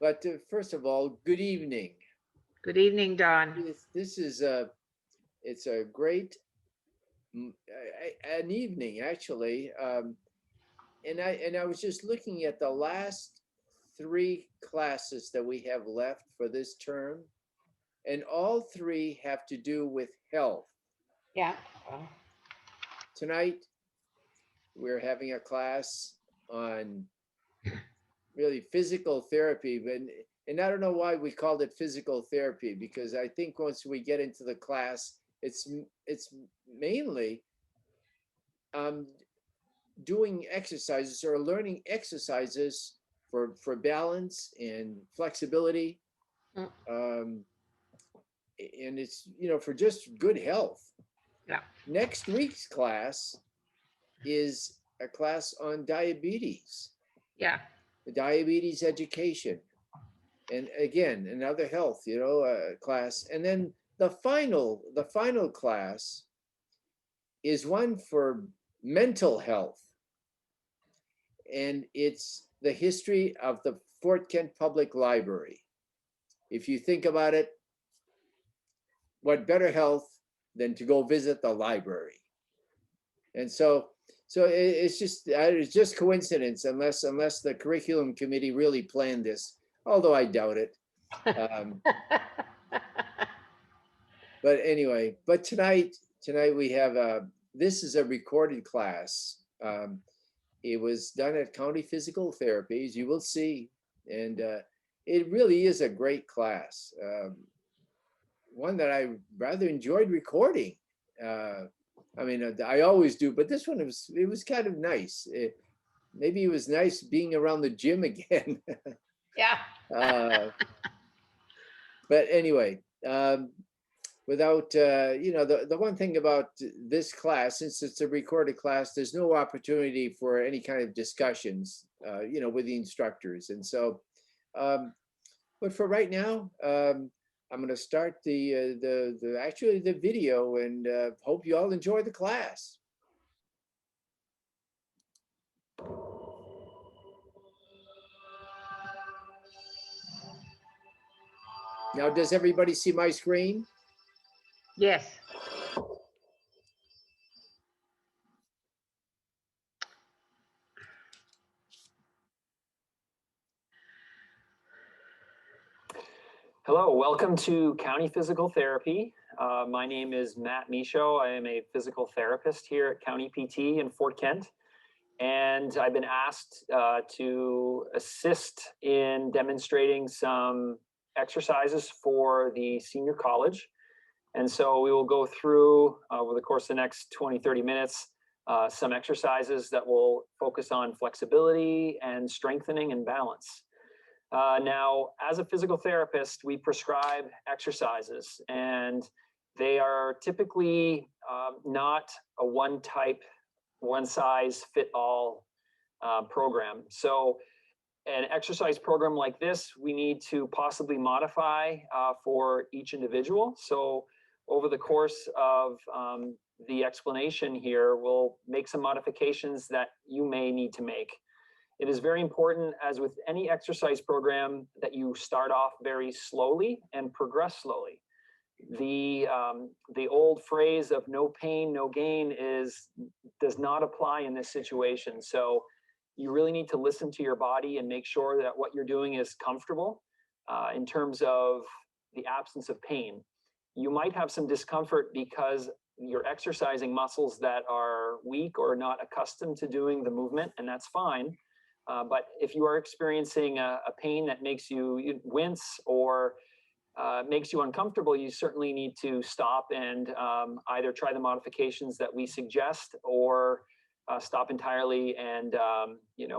But first of all, good evening. Good evening, Don. This is it's a great an evening actually, and I was just looking at the last three classes that we have left for this term, and all three have to do with health. Yeah. Tonight we're having a class on really physical therapy, but and I don't know why we called it physical therapy, because I think once we get into the class, it's mainly um, doing exercises or learning exercises for balance and flexibility, Mm. um, and it's for just good health. Yeah. Next week's class is a class on diabetes, Yeah. the diabetes education, and again another health class. And then the final class is one for mental health, and it's the history of the Fort Kent Public Library. If you think about it, what better health than to go visit the library? And so it's just coincidence, unless the curriculum committee really planned this, although I doubt it. um, but anyway, but tonight we have this is a recorded class. It was done at County Physical Therapy, as you will see, and it really is a great class, one that I rather enjoyed recording. uh, I mean, I always do, but this one it was kind of nice. Maybe it was nice being around the gym again. Yeah. uh, but anyway, without the one thing about this class, since it's a recorded class, there's no opportunity for any kind of discussions with the instructors. And so but for right now, I'm going to start the video, and hope you all enjoy the class. Now, does everybody see my screen? Yes. Hello, welcome to County Physical Therapy. My name is Matt Michaud. I am a physical therapist here at County PT in Fort Kent. And I've been asked to assist in demonstrating some exercises for the senior college. And so we will go through over the course of the next 20, 30 minutes, some exercises that will focus on flexibility and strengthening and balance. Now, as a physical therapist, we prescribe exercises, and they are typically not a one size fit all program. So an exercise program like this, we need to possibly modify for each individual. So over the course of the explanation here, we'll make some modifications that you may need to make. It is very important, as with any exercise program, that you start off very slowly and progress slowly. The old phrase of no pain, no gain does not apply in this situation. So you really need to listen to your body and make sure that what you're doing is comfortable in terms of the absence of pain. You might have some discomfort because you're exercising muscles that are weak or not accustomed to doing the movement, and that's fine. But if you are experiencing a pain that makes you wince or makes you uncomfortable, you certainly need to stop and either try the modifications that we suggest, or stop entirely and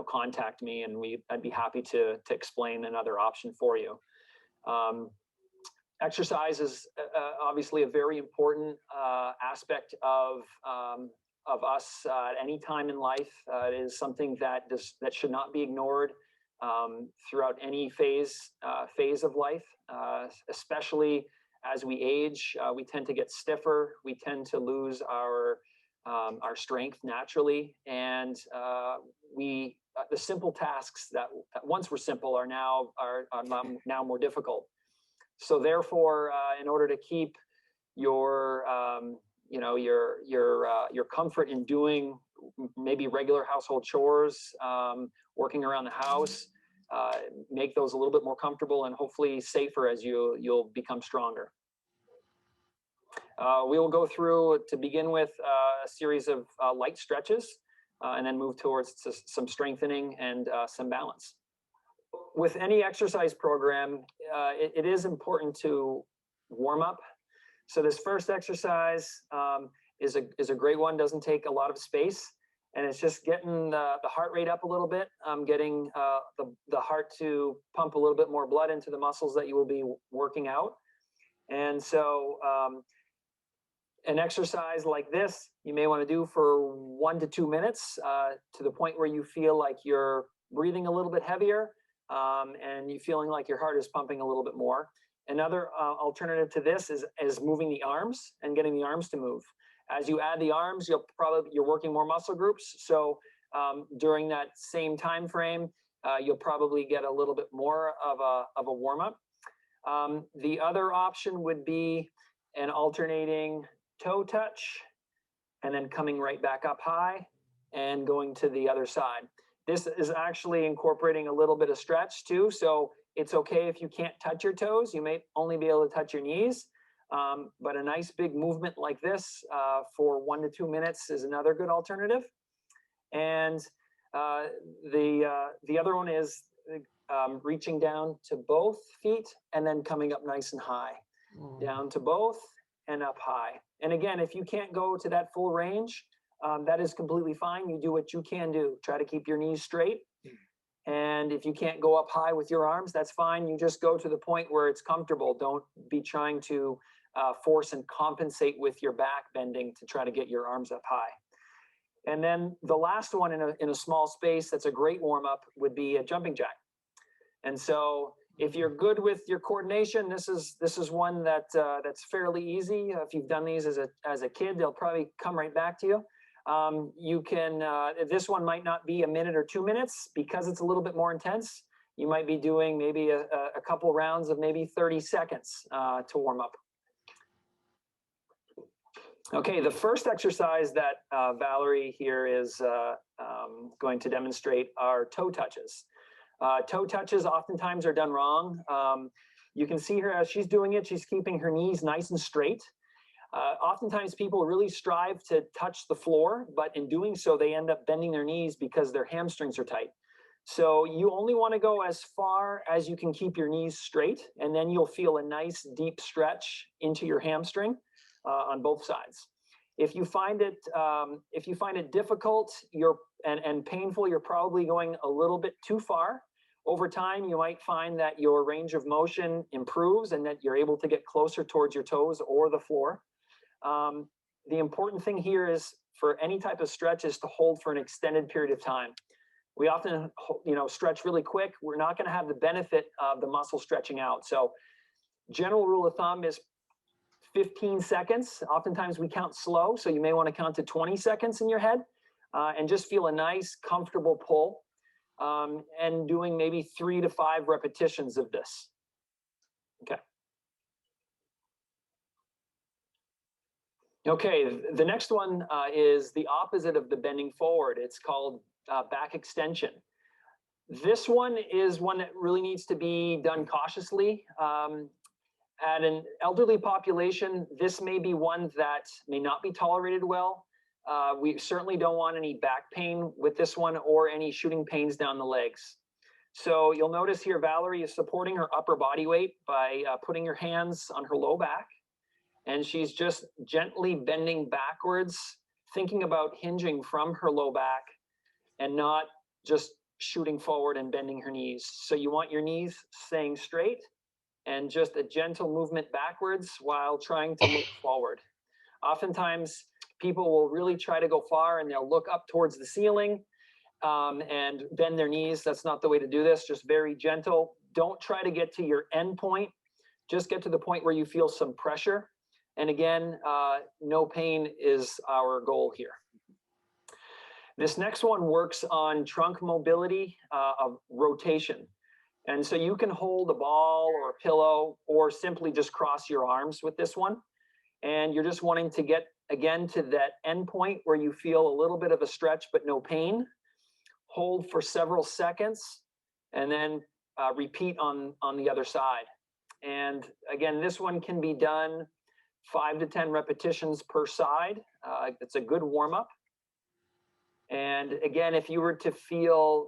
contact me, and I'd be happy to explain another option for you. Exercise is obviously a very important aspect of us at any time in life. It is something that should not be ignored throughout any phase of life, especially as we age. We tend to get stiffer. We tend to lose our strength naturally, and we the simple tasks that once were simple are now more difficult. So therefore, in order to keep your your comfort in doing maybe regular household chores, working around the house, make those a little bit more comfortable and hopefully safer as you'll become stronger. We will go through, to begin with, a series of light stretches, and then move towards some strengthening and some balance. With any exercise program, it is important to warm up. So this first exercise is a great one, doesn't take a lot of space, and it's just getting the heart rate up a little bit, getting the heart to pump a little bit more blood into the muscles that you will be working out. And so an exercise like this, you may want to do for 1 to 2 minutes, to the point where you feel like you're breathing a little bit heavier, and you're feeling like your heart is pumping a little bit more. Another alternative to this is moving the arms and getting the arms to move. As you add the arms, you're working more muscle groups. So during that same time frame, you'll probably get a little bit more of a warm up. The other option would be an alternating toe touch, and then coming right back up high and going to the other side. This is actually incorporating a little bit of stretch too. So it's okay if you can't touch your toes. You may only be able to touch your knees. But a nice big movement like this for 1 to 2 minutes is another good alternative. And the other one is reaching down to both feet and then coming up nice and high. Down to both and up high. And again, if you can't go to that full range, that is completely fine. You do what you can do. Try to keep your knees straight. And if you can't go up high with your arms, that's fine. You just go to the point where it's comfortable. Don't be trying to force and compensate with your back bending to try to get your arms up high. And then the last one in a small space that's a great warm-up would be a jumping jack. And so if you're good with your coordination, this is one that's fairly easy. If you've done these as a kid, they'll probably come right back to you. You can, this one might not be 1 minute or 2 minutes because it's a little bit more intense. You might be doing maybe a couple rounds of maybe 30 seconds to warm up. Okay, the first exercise that Valerie here is going to demonstrate are toe touches. Toe touches oftentimes are done wrong. You can see her as she's doing it, she's keeping her knees nice and straight. Oftentimes people really strive to touch the floor, but in doing so, they end up bending their knees because their hamstrings are tight. So you only want to go as far as you can keep your knees straight, and then you'll feel a nice deep stretch into your hamstring on both sides. If you find it difficult and painful, you're probably going a little bit too far. Over time, you might find that your range of motion improves and that you're able to get closer towards your toes or the floor. The important thing here is for any type of stretch is to hold for an extended period of time. We often, stretch really quick. We're not going to have the benefit of the muscle stretching out. So general rule of thumb is 15 seconds. Oftentimes we count slow, so you may want to count to 20 seconds in your head and just feel a nice, comfortable pull, and doing maybe 3 to 5 repetitions of this. Okay. Okay, the next one is the opposite of the bending forward. It's called back extension. This one is one that really needs to be done cautiously. At an elderly population, this may be one that may not be tolerated well. We certainly don't want any back pain with this one or any shooting pains down the legs. So you'll notice here Valerie is supporting her upper body weight by putting her hands on her low back. And she's just gently bending backwards, thinking about hinging from her low back and not just shooting forward and bending her knees. So you want your knees staying straight and just a gentle movement backwards while trying to look forward. Oftentimes, people will really try to go far and they'll look up towards the ceiling and bend their knees. That's not the way to do this, just very gentle. Don't try to get to your end point. Just get to the point where you feel some pressure. And again, no pain is our goal here. This next one works on trunk mobility of rotation. And so you can hold a ball or a pillow or simply just cross your arms with this one. And you're just wanting to get, again, to that end point where you feel a little bit of a stretch but no pain. Hold for several seconds and then repeat on the other side. And again, this one can be done 5 to 10 repetitions per side. It's a good warm-up. And again, if you were to feel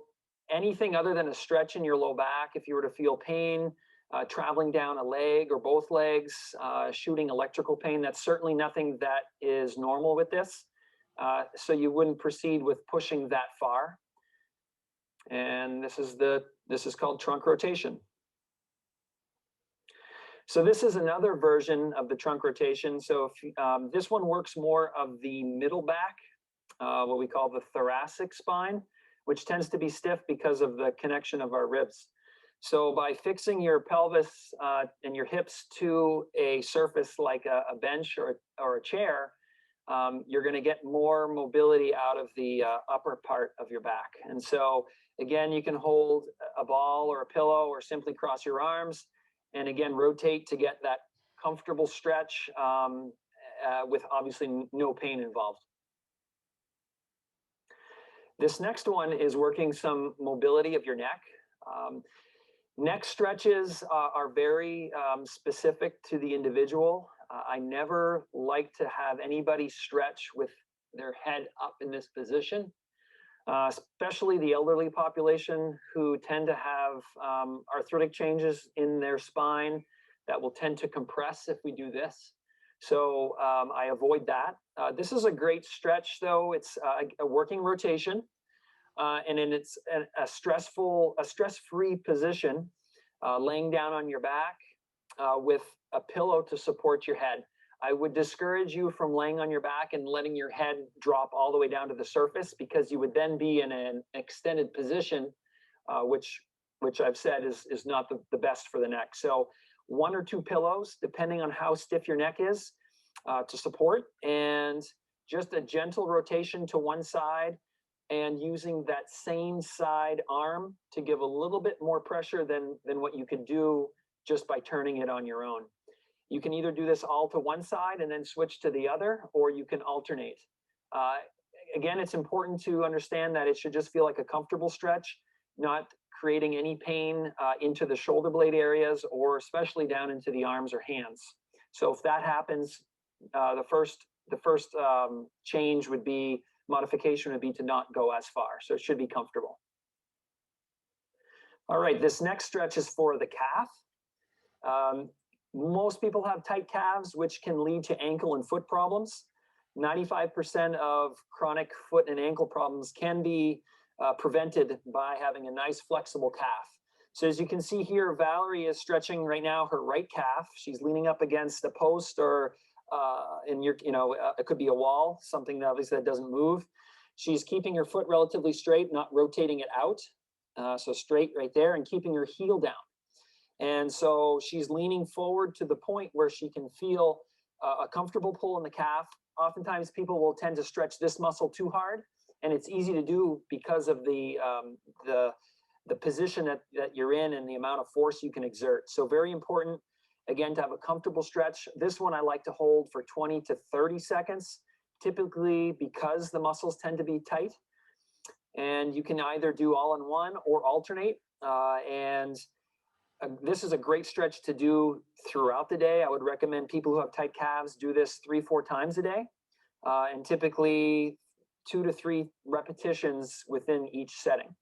anything other than a stretch in your low back, if you were to feel pain traveling down a leg or both legs, shooting electrical pain, that's certainly nothing that is normal with this. So you wouldn't proceed with pushing that far. And this is called trunk rotation. So this is another version of the trunk rotation. So if, this one works more of the middle back, what we call the thoracic spine, which tends to be stiff because of the connection of our ribs. So by fixing your pelvis and your hips to a surface like a bench or a chair, you're going to get more mobility out of the upper part of your back. And so again, you can hold a ball or a pillow or simply cross your arms. And again, rotate to get that comfortable stretch with obviously no pain involved. This next one is working some mobility of your neck. Neck stretches are very specific to the individual. I never like to have anybody stretch with their head up in this position, especially the elderly population who tend to have arthritic changes in their spine that will tend to compress if we do this. So I avoid that. This is a great stretch though. It's a working rotation. And then it's a stress-free position, laying down on your back with a pillow to support your head. I would discourage you from laying on your back and letting your head drop all the way down to the surface, because you would then be in an extended position, which I've said is not the best for the neck. So 1 or 2 pillows, depending on how stiff your neck is, to support, and just a gentle rotation to one side, and using that same side arm to give a little bit more pressure than what you could do just by turning it on your own. You can either do this all to one side and then switch to the other, or you can alternate. Again, it's important to understand that it should just feel like a comfortable stretch, not creating any pain into the shoulder blade areas, or especially down into the arms or hands. So if that happens, the first change would be, modification would be to not go as far. So it should be comfortable. All right, this next stretch is for the calf. Most people have tight calves, which can lead to ankle and foot problems. 95% of chronic foot and ankle problems can be prevented by having a nice flexible calf. So as you can see here, Valerie is stretching right now her right calf. She's leaning up against a post, or it could be a wall, something that obviously that doesn't move. She's keeping her foot relatively straight, not rotating it out. So straight right there, and keeping her heel down. And so she's leaning forward to the point where she can feel a comfortable pull in the calf. Oftentimes people will tend to stretch this muscle too hard, and it's easy to do because of the position that you're in and the amount of force you can exert. So very important, again, to have a comfortable stretch. This one I like to hold for 20 to 30 seconds, typically because the muscles tend to be tight. And you can either do all in one or alternate. This is a great stretch to do throughout the day. I would recommend people who have tight calves do this 3-4 times a day, and typically 2 to 3 repetitions within each setting.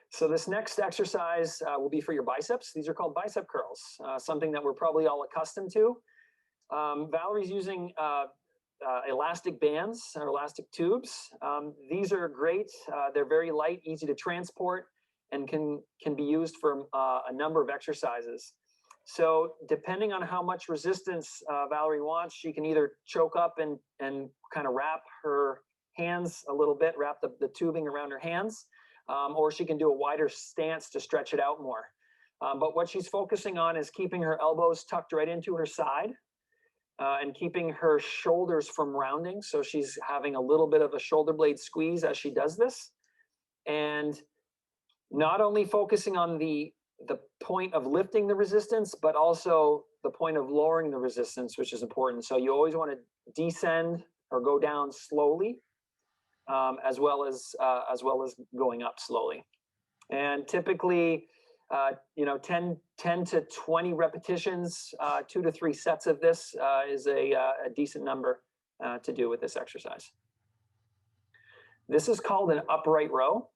So this next exercise will be for your biceps. These are called bicep curls, something that we're probably all accustomed to. Valerie's using elastic bands or elastic tubes. These are great. They're very light, easy to transport, and can be used for a number of exercises. So depending on how much resistance Valerie wants, she can either choke up and kind of wrap her hands a little bit, wrap the tubing around her hands, or she can do a wider stance to stretch it out more. But what she's focusing on is keeping her elbows tucked right into her side, and keeping her shoulders from rounding. So she's having a little bit of a shoulder blade squeeze as she does this. And not only focusing on the point of lifting the resistance, but also the point of lowering the resistance, which is important. So you always want to descend or go down slowly, as well as going up slowly. And typically, 10 to 20 repetitions, 2 to 3 sets of this is a decent number to do with this exercise. This is called an upright row.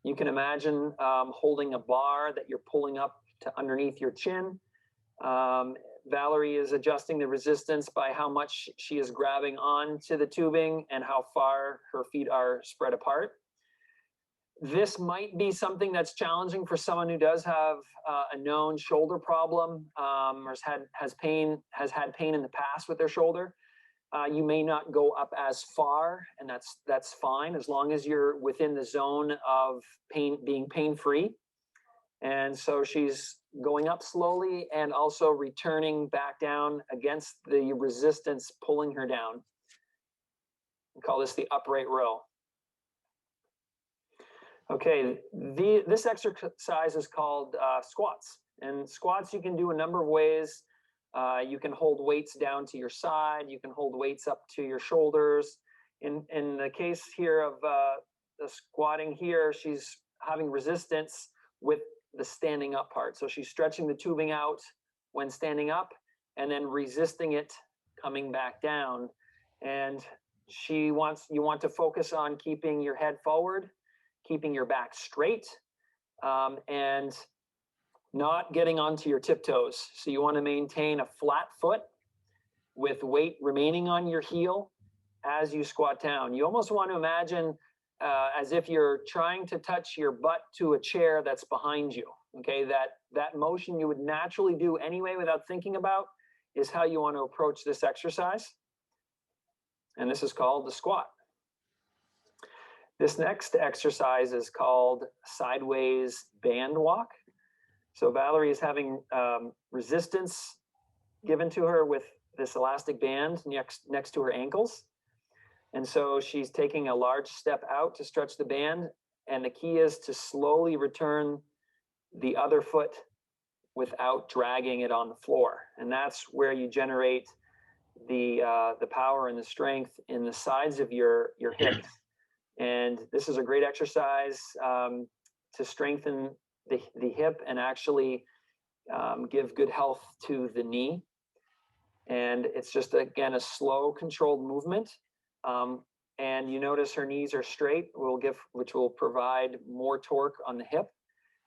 You can imagine holding a bar that you're pulling up to underneath your chin. Valerie is adjusting the resistance by how much she is grabbing onto the tubing and how far her feet are spread apart. This might be something that's challenging for someone who does have a known shoulder problem, or has had pain in the past with their shoulder. You may not go up as far, and that's fine as long as you're within the zone of being pain-free. And so she's going up slowly and also returning back down against the resistance pulling her down. We call this the upright row. Okay, this exercise is called squats. And squats you can do a number of ways. You can hold weights down to your side. You can hold weights up to your shoulders. In the case here of the squatting here, she's having resistance with the standing up part. So she's stretching the tubing out when standing up and then resisting it coming back down. And you want to focus on keeping your head forward, keeping your back straight, and not getting onto your tiptoes. So you want to maintain a flat foot with weight remaining on your heel as you squat down. You almost want to imagine as if you're trying to touch your butt to a chair that's behind you. Okay, that motion you would naturally do anyway without thinking about is how you want to approach this exercise. And this is called the squat. This next exercise is called sideways band walk. So Valerie is having resistance given to her with this elastic band next to her ankles. And so she's taking a large step out to stretch the band. And the key is to slowly return the other foot without dragging it on the floor. And that's where you generate the power and the strength in the sides of your hips. And this is a great exercise to strengthen the hip and actually give good health to the knee. And it's just, again, a slow, controlled movement. And you notice her knees are straight, which will provide more torque on the hip.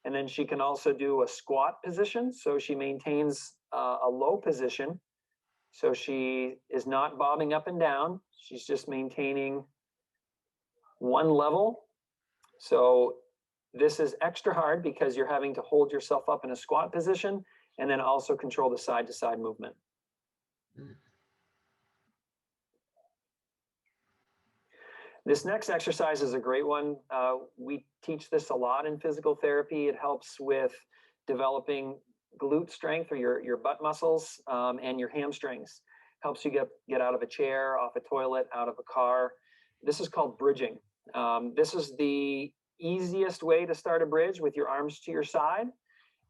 And then she can also do a squat position. So she maintains a low position. So she is not bobbing up and down. She's just maintaining one level. So this is extra hard because you're having to hold yourself up in a squat position and then also control the side to side movement. This next exercise is a great one. We teach this a lot in physical therapy. It helps with developing glute strength or your butt muscles and your hamstrings. Helps you get out of a chair, off a toilet, out of a car. This is called bridging. This is the easiest way to start a bridge with your arms to your side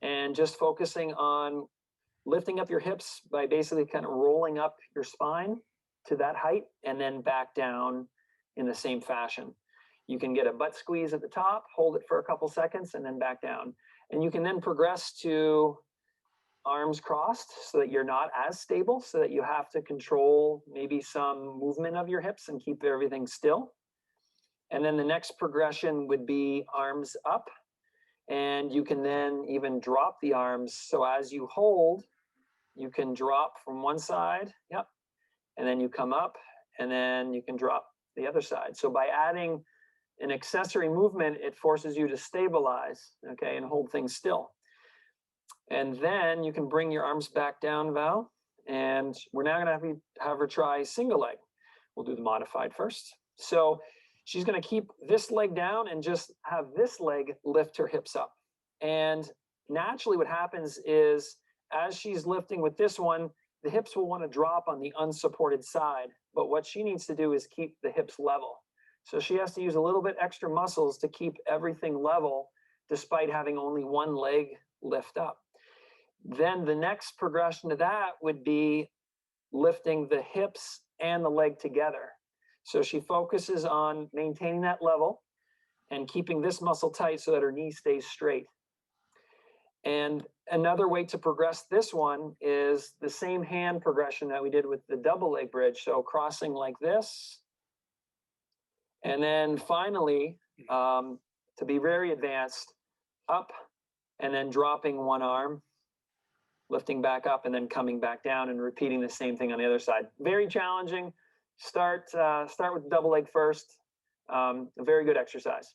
and just focusing on lifting up your hips by basically kind of rolling up your spine to that height and then back down in the same fashion. You can get a butt squeeze at the top, hold it for a couple seconds, and then back down. And you can then progress to arms crossed so that you're not as stable, so that you have to control maybe some movement of your hips and keep everything still. And then the next progression would be arms up. And you can then even drop the arms. So as you hold, you can drop from one side, yep. And then you come up and then you can drop the other side. So by adding an accessory movement, it forces you to stabilize, okay, and hold things still. And then you can bring your arms back down, Val. And we're now gonna have her try single leg. We'll do the modified first. So she's gonna keep this leg down and just have this leg lift her hips up. And naturally what happens is as she's lifting with this one, the hips will want to drop on the unsupported side, but what she needs to do is keep the hips level. So she has to use a little bit extra muscles to keep everything level despite having only one leg lift up. Then the next progression to that would be lifting the hips and the leg together. So she focuses on maintaining that level and keeping this muscle tight so that her knee stays straight. And another way to progress this one is the same hand progression that we did with the double leg bridge. So crossing like this. And then finally, to be very advanced, up and then dropping one arm, lifting back up and then coming back down and repeating the same thing on the other side. Very challenging. Start with double leg first. A very good exercise.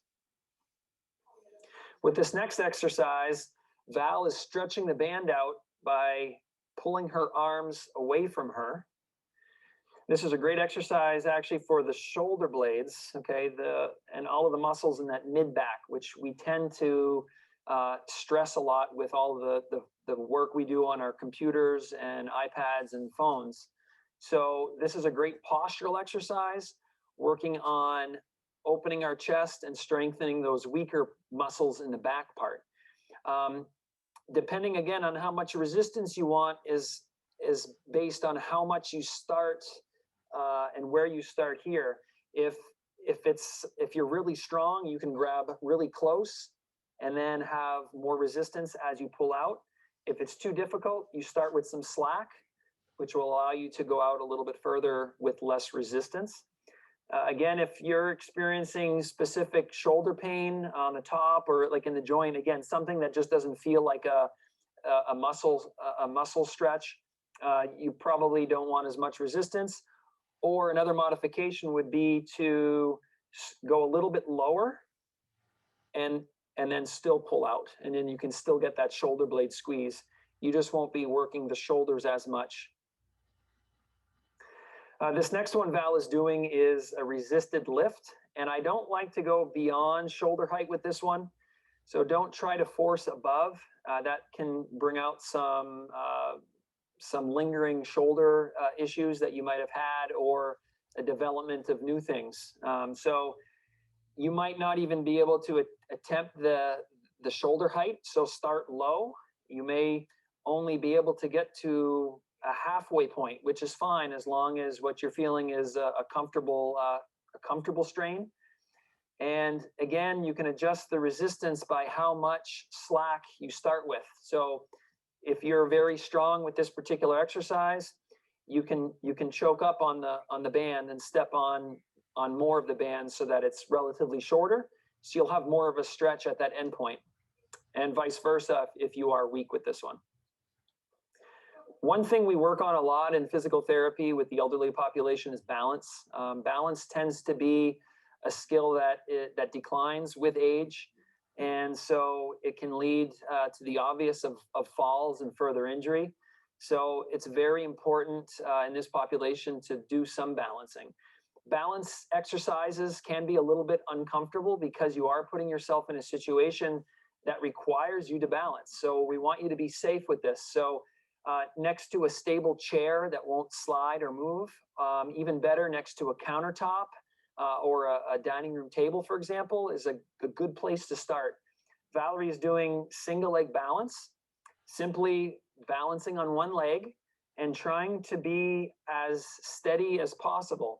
With this next exercise, Val is stretching the band out by pulling her arms away from her. This is a great exercise actually for the shoulder blades, okay, and all of the muscles in that mid back, which we tend to stress a lot with all the work we do on our computers and iPads and phones. So this is a great postural exercise, working on opening our chest and strengthening those weaker muscles in the back part. Depending again on how much resistance you want is based on how much you start and where you start here. If you're really strong, you can grab really close and then have more resistance as you pull out. If it's too difficult, you start with some slack, which will allow you to go out a little bit further with less resistance. Again, if you're experiencing specific shoulder pain on the top or like in the joint, again, something that just doesn't feel like a muscle stretch, you probably don't want as much resistance. Or another modification would be to go a little bit lower and then still pull out. And then you can still get that shoulder blade squeeze. You just won't be working the shoulders as much. This next one Val is doing is a resisted lift. And I don't like to go beyond shoulder height with this one. So don't try to force above. That can bring out some lingering shoulder issues that you might have had, or a development of new things. So you might not even be able to attempt the shoulder height. So start low. You may only be able to get to a halfway point, which is fine as long as what you're feeling is a comfortable strain. And again, you can adjust the resistance by how much slack you start with. So if you're very strong with this particular exercise, you can choke up on the band and step on more of the band so that it's relatively shorter. So you'll have more of a stretch at that end point, and vice versa if you are weak with this one. One thing we work on a lot in physical therapy with the elderly population is balance. Balance tends to be a skill that declines with age. And so it can lead to the obvious of falls and further injury. So it's very important in this population to do some balancing. Balance exercises can be a little bit uncomfortable because you are putting yourself in a situation that requires you to balance. So we want you to be safe with this. So next to a stable chair that won't slide or move, even better next to a countertop or a dining room table, for example, is a good place to start. Valerie is doing single leg balance, simply balancing on one leg and trying to be as steady as possible.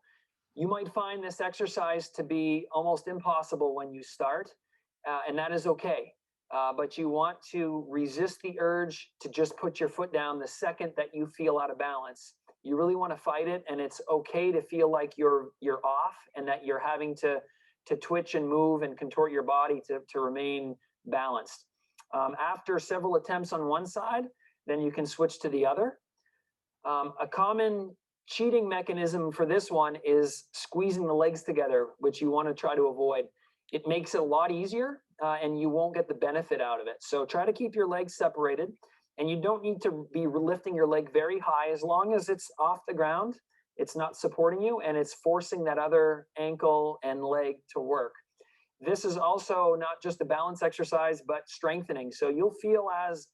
You might find this exercise to be almost impossible when you start, and that is okay. But you want to resist the urge to just put your foot down the second that you feel out of balance. You really want to fight it, and it's okay to feel like you're off and that you're having to twitch and move and contort your body to remain balanced. After several attempts on one side, then you can switch to the other. A common cheating mechanism for this one is squeezing the legs together, which you want to try to avoid. It makes it a lot easier, and you won't get the benefit out of it. So try to keep your legs separated, and you don't need to be lifting your leg very high. As long as it's off the ground, it's not supporting you, and it's forcing that other ankle and leg to work. This is also not just a balance exercise, but strengthening. So you'll feel as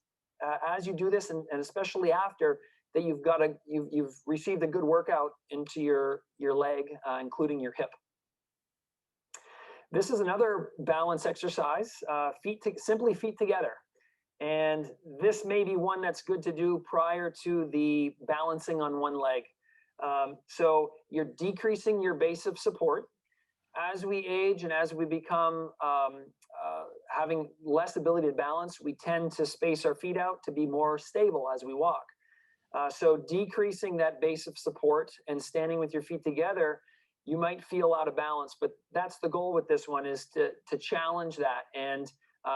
you do this, and especially after, that you've received a good workout into your leg, including your hip. This is another balance exercise, simply feet together. And this may be one that's good to do prior to the balancing on one leg. So you're decreasing your base of support. As we age and as we become having less ability to balance, we tend to space our feet out to be more stable as we walk. So decreasing that base of support and standing with your feet together, you might feel out of balance, but that's the goal with this one, is to challenge that. And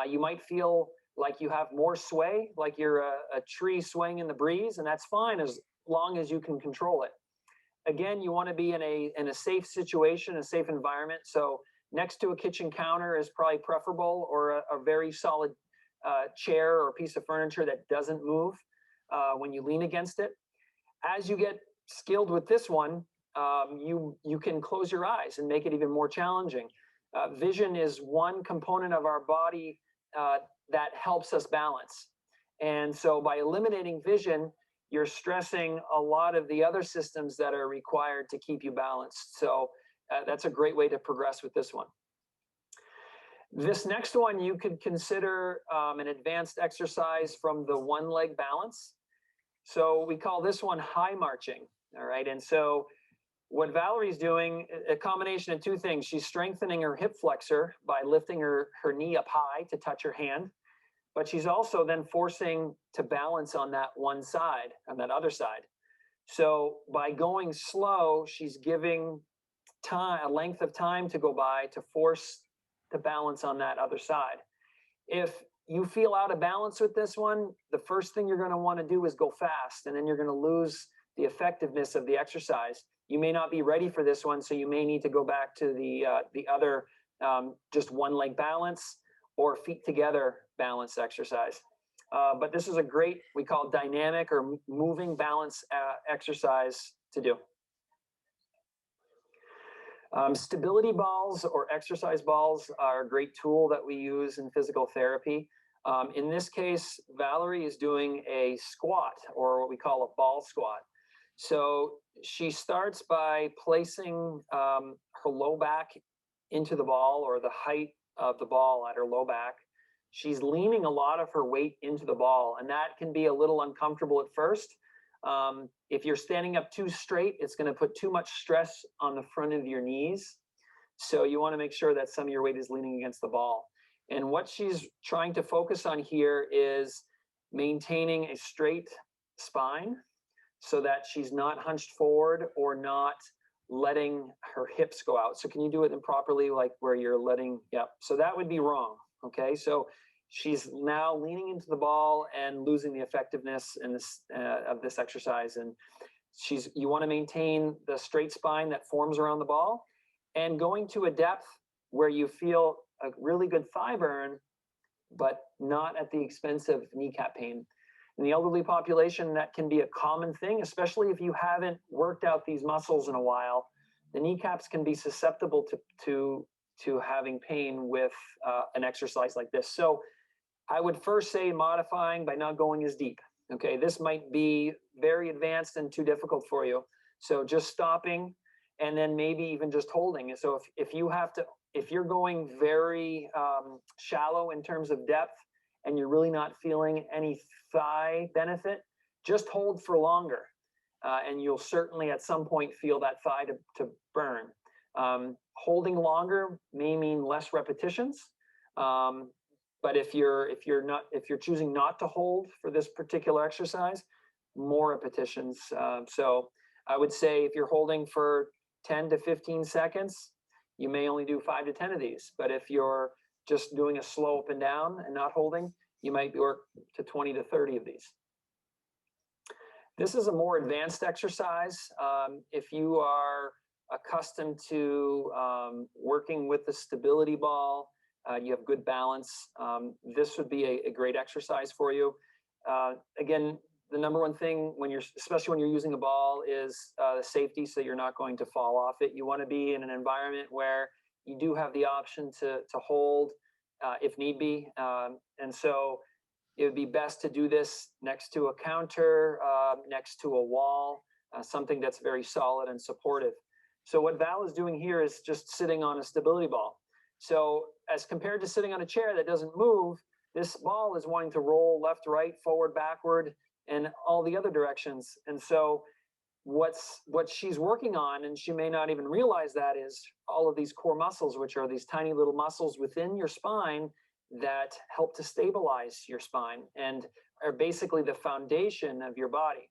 you might feel like you have more sway, like you're a tree swaying in the breeze, and that's fine as long as you can control it. Again, you want to be in a safe situation, a safe environment. So next to a kitchen counter is probably preferable, or a very solid chair or piece of furniture that doesn't move when you lean against it. As you get skilled with this one, you can close your eyes and make it even more challenging. Vision is one component of our body that helps us balance. And so by eliminating vision, you're stressing a lot of the other systems that are required to keep you balanced. So that's a great way to progress with this one. This next one you could consider an advanced exercise from the one leg balance. So we call this one high marching. All right. And so what Valerie's doing, a combination of two things. She's strengthening her hip flexor by lifting her knee up high to touch her hand, but she's also then forcing to balance on that one side, on that other side. So by going slow, she's giving time, a length of time to go by to force to balance on that other side. If you feel out of balance with this one, the first thing you're going to want to do is go fast, and then you're going to lose the effectiveness of the exercise. You may not be ready for this one, so you may need to go back to the other just one leg balance or feet together balance exercise. But this is a great, we call dynamic or moving balance exercise to do. Stability balls or exercise balls are a great tool that we use in physical therapy. In this case, Valerie is doing a squat, or what we call a ball squat. So she starts by placing her low back into the ball, or the height of the ball at her low back. She's leaning a lot of her weight into the ball, and that can be a little uncomfortable at first. If you're standing up too straight, it's going to put too much stress on the front of your knees. So you want to make sure that some of your weight is leaning against the ball. And what she's trying to focus on here is maintaining a straight spine so that she's not hunched forward or not letting her hips go out. So can you do it improperly, like where you're letting, yeah. So that would be wrong, okay? So she's now leaning into the ball and losing the effectiveness in this, of this exercise. And you want to maintain the straight spine that forms around the ball, and going to a depth where you feel a really good thigh burn, but not at the expense of kneecap pain. In the elderly population, that can be a common thing, especially if you haven't worked out these muscles in a while. The kneecaps can be susceptible to having pain with an exercise like this. So I would first say modifying by not going as deep. Okay, this might be very advanced and too difficult for you. So just stopping, and then maybe even just holding. And so if you're going very shallow in terms of depth, and you're really not feeling any thigh benefit, just hold for longer. And you'll certainly at some point feel that thigh to burn. Holding longer may mean less repetitions. But if you're choosing not to hold for this particular exercise, more repetitions. So I would say if you're holding for 10 to 15 seconds, you may only do 5 to 10 of these. But if you're just doing a slow up and down and not holding, you might work to 20 to 30 of these. This is a more advanced exercise. If you are accustomed to working with the stability ball, you have good balance, this would be a great exercise for you. Again, the number one thing especially when you're using a ball, is the safety, so you're not going to fall off it. You want to be in an environment where you do have the option to hold if need be. And so it would be best to do this next to a counter, next to a wall, something that's very solid and supportive. So what Val is doing here is just sitting on a stability ball. So as compared to sitting on a chair that doesn't move, this ball is wanting to roll left, right, forward, backward, and all the other directions. And so what she's working on, and she may not even realize that, is all of these core muscles, which are these tiny little muscles within your spine that help to stabilize your spine and are basically the foundation of your body.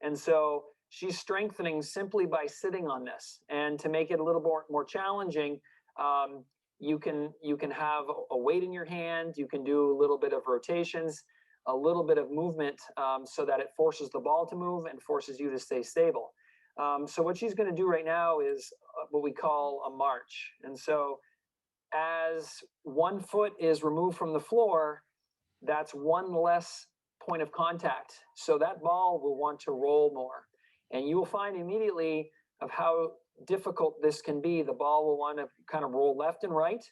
And so she's strengthening simply by sitting on this. And to make it a little more challenging, you can have a weight in your hand, you can do a little bit of rotations, a little bit of movement, so that it forces the ball to move and forces you to stay stable. So what she's going to do right now is what we call a march. And so as one foot is removed from the floor, that's one less point of contact. So that ball will want to roll more. And you will find immediately of how difficult this can be. The ball will want to kind of roll left and right,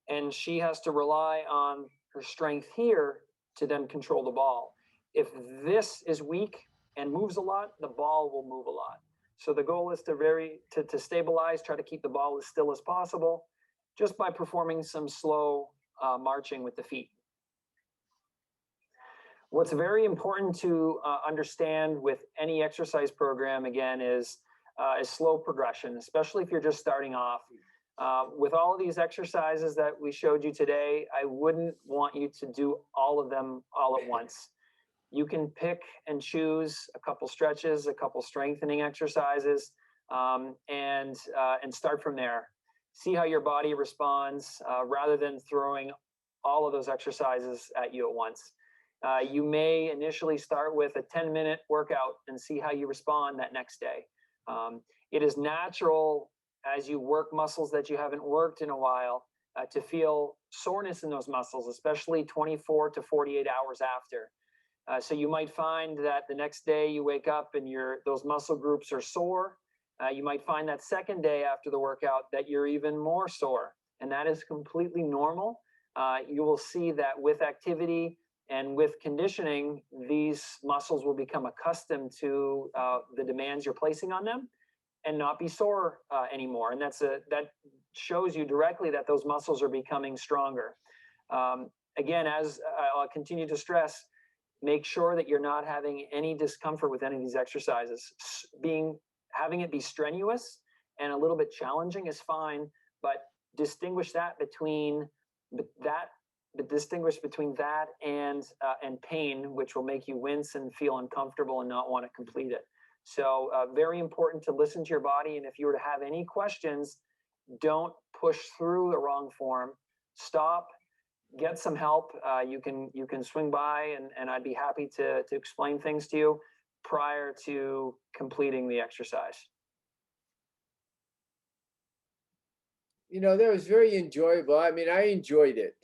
and she has to rely on her strength here to then control the ball. If this is weak and moves a lot, the ball will move a lot. So the goal is to stabilize, try to keep the ball as still as possible, just by performing some slow marching with the feet. What's very important to understand with any exercise program, again, is slow progression, especially if you're just starting off. With all of these exercises that we showed you today, I wouldn't want you to do all of them all at once. You can pick and choose a couple stretches, a couple strengthening exercises, and start from there. See how your body responds, rather than throwing all of those exercises at you at once. You may initially start with a 10-minute workout and see how you respond that next day. It is natural as you work muscles that you haven't worked in a while to feel soreness in those muscles, especially 24 to 48 hours after. So you might find that the next day you wake up and those muscle groups are sore. You might find that second day after the workout that you're even more sore, and that is completely normal. You will see that with activity and with conditioning, these muscles will become accustomed to the demands you're placing on them and not be sore anymore. And that shows you directly that those muscles are becoming stronger. Again, as I'll continue to stress, make sure that you're not having any discomfort with any of these exercises. Having it be strenuous and a little bit challenging is fine, but distinguish between that and pain, which will make you wince and feel uncomfortable and not want to complete it. So very important to listen to your body. And if you were to have any questions, don't push through the wrong form. Stop, get some help. You can swing by, and I'd be happy to explain things to you prior to completing the exercise. That was very enjoyable. I mean, I enjoyed it.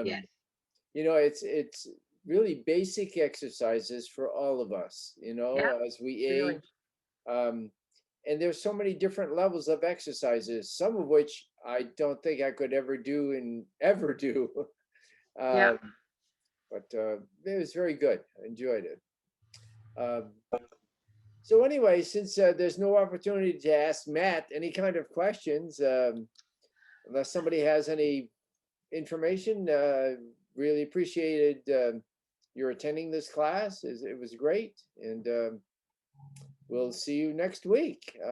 Yes. It's really basic exercises for all of us, Yeah, as we really. age. And there's so many different levels of exercises, some of which I don't think I could ever do. Yeah. But it was very good. I enjoyed it. So anyway, since there's no opportunity to ask Matt any kind of questions, unless somebody has any information, really appreciated your attending this class. It was great, and we'll see you next week.